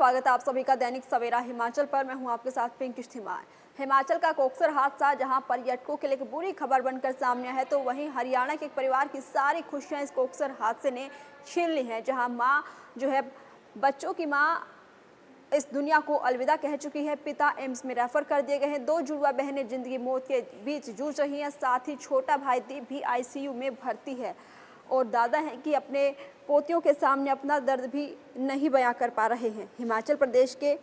स्वागत है आप सभी का दैनिक सवेरा हिमाचल पर। मैं हूं आपके साथ पिंक इश्तिमार। हिमाचल का कोकसर हादसा जहां पर्यटकों के लिए एक बुरी खबर बनकर सामने है, तो वहीं हरियाणा के एक परिवार की सारी खुशियां इस कोकसर हादसे ने छीन ली हैं। जहां मां जो है, बच्चों की मां इस दुनिया को अलविदा कह चुकी है। पिता एम्स में रेफर कर दिए गए हैं। दो जुड़वा बहनें जिंदगी मौत के बीच जूझ रही हैं। साथ ही छोटा भाई दीप भी आईसीयू में भर्ती है और दादा हैं कि अपने पोतियों के सामने अपना दर्द भी नहीं बयां कर पा रहे हैं। हिमाचल प्रदेश के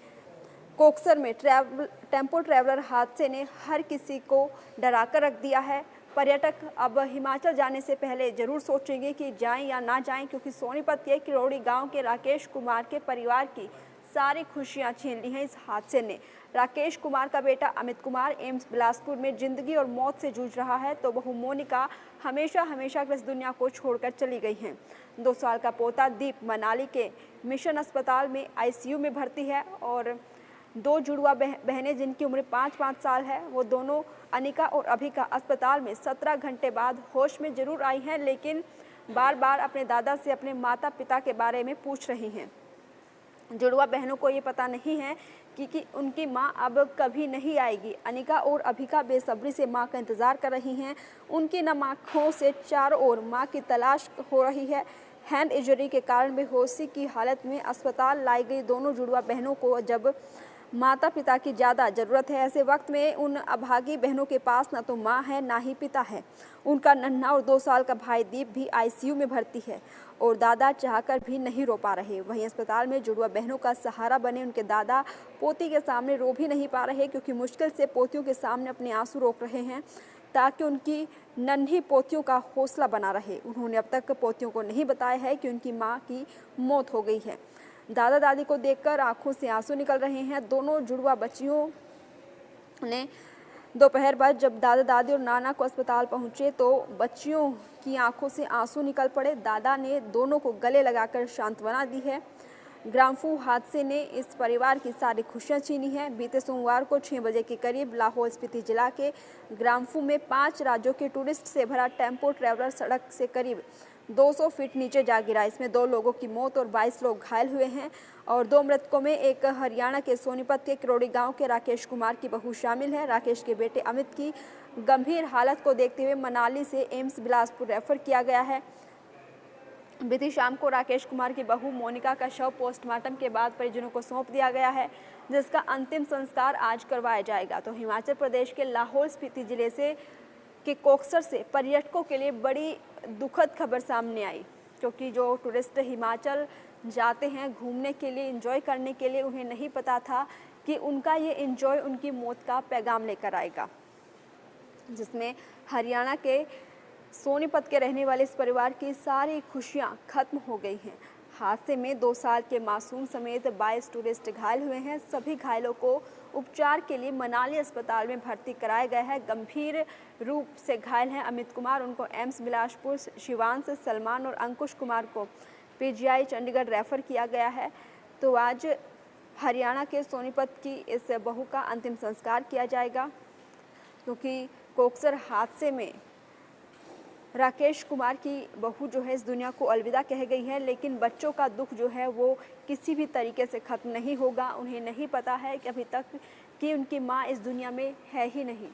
कोकसर में टेम्पो ट्रैवलर हादसे ने हर किसी को डरा कर रख दिया है। पर्यटक अब हिमाचल जाने से पहले जरूर सोचेंगे कि जाएं या ना जाएं, क्योंकि सोनीपत के किरोड़ी गांव के राकेश कुमार के परिवार की सारी खुशियां छीन ली हैं इस हादसे ने। राकेश कुमार का बेटा अमित कुमार एम्स बिलासपुर में जिंदगी और मौत से जूझ रहा है, तो बहू मोनिका हमेशा हमेशा इस दुनिया को छोड़कर चली गई हैं। 2 साल का पोता दीप मनाली के मिशन अस्पताल में आईसीयू में भर्ती है और 2 जुड़वा बहनें जिनकी उम्र 5-5 साल है, वो दोनों अनिका और अभिका अस्पताल में 17 घंटे बाद होश में जरूर आई हैं, लेकिन बार बार अपने दादा से अपने माता पिता के बारे में पूछ रही हैं। जुड़वा बहनों को ये पता नहीं है कि उनकी मां अब कभी नहीं आएगी। अनिका और अभिका बेसब्री से मां का इंतजार कर रही हैं। उनकी नम आँखों से चारों ओर मां की तलाश हो रही है। हैंड इंजरी के कारण बेहोशी की हालत में अस्पताल लाई गई दोनों जुड़वा बहनों को जब माता पिता की ज़्यादा ज़रूरत है, ऐसे वक्त में उन अभागी बहनों के पास ना तो माँ है ना ही पिता है। उनका नन्हा और 2 साल का भाई दीप भी आईसीयू में भर्ती है और दादा चाहकर भी नहीं रो पा रहे। वहीं अस्पताल में जुड़वा बहनों का सहारा बने उनके दादा पोती के सामने रो भी नहीं पा रहे, क्योंकि मुश्किल से पोतियों के सामने अपने आंसू रोक रहे हैं ताकि उनकी नन्ही पोतियों का हौसला बना रहे। उन्होंने अब तक पोतियों को नहीं बताया है कि उनकी माँ की मौत हो गई है। दादा दादी को देखकर आंखों से आंसू निकल रहे हैं। दोनों जुड़वा बच्चियों ने दोपहर बाद जब दादा दादी और नाना को अस्पताल पहुंचे तो बच्चियों की आंखों से आंसू निकल पड़े। दादा ने दोनों को गले लगाकर सांत्वना दी है। ग्राम्फू हादसे ने इस परिवार की सारी खुशियां छीनी है। बीते सोमवार को 6 बजे के करीब लाहौल स्पीति जिला के ग्राम्फू में 5 राज्यों के टूरिस्ट से भरा टेम्पो ट्रैवलर सड़क से करीब 200 फीट नीचे जा गिरा। इसमें 2 लोगों की मौत और 22 लोग घायल हुए हैं और 2 मृतकों में एक हरियाणा के सोनीपत के किरोड़ी गांव के राकेश कुमार की बहू शामिल है। राकेश के बेटे अमित की गंभीर हालत को देखते हुए मनाली से एम्स बिलासपुर रेफर किया गया है। बीती शाम को राकेश कुमार की बहू मोनिका का शव पोस्टमार्टम के बाद परिजनों को सौंप दिया गया है, जिसका अंतिम संस्कार आज करवाया जाएगा। तो हिमाचल प्रदेश के लाहौल स्पीति जिले से के कोकसर से पर्यटकों के लिए बड़ी दुखद खबर सामने आई, क्योंकि जो टूरिस्ट हिमाचल जाते हैं घूमने के लिए, एंजॉय करने के लिए, उन्हें नहीं पता था कि उनका ये एंजॉय उनकी मौत का पैगाम लेकर आएगा, जिसमें हरियाणा के सोनीपत के रहने वाले इस परिवार की सारी खुशियां खत्म हो गई हैं। हादसे में 2 साल के मासूम समेत 22 टूरिस्ट घायल हुए हैं। सभी घायलों को उपचार के लिए मनाली अस्पताल में भर्ती कराया गया है। गंभीर रूप से घायल हैं अमित कुमार, उनको एम्स बिलासपुर, शिवांश, सलमान और अंकुश कुमार को पीजीआई चंडीगढ़ रेफर किया गया है। तो आज हरियाणा के सोनीपत की इस बहू का अंतिम संस्कार किया जाएगा, क्योंकि कोकसर हादसे में राकेश कुमार की बहू जो है इस दुनिया को अलविदा कह गई है, लेकिन बच्चों का दुख जो है वो किसी भी तरीके से ख़त्म नहीं होगा। उन्हें नहीं पता है कि अभी तक कि उनकी माँ इस दुनिया में है ही नहीं।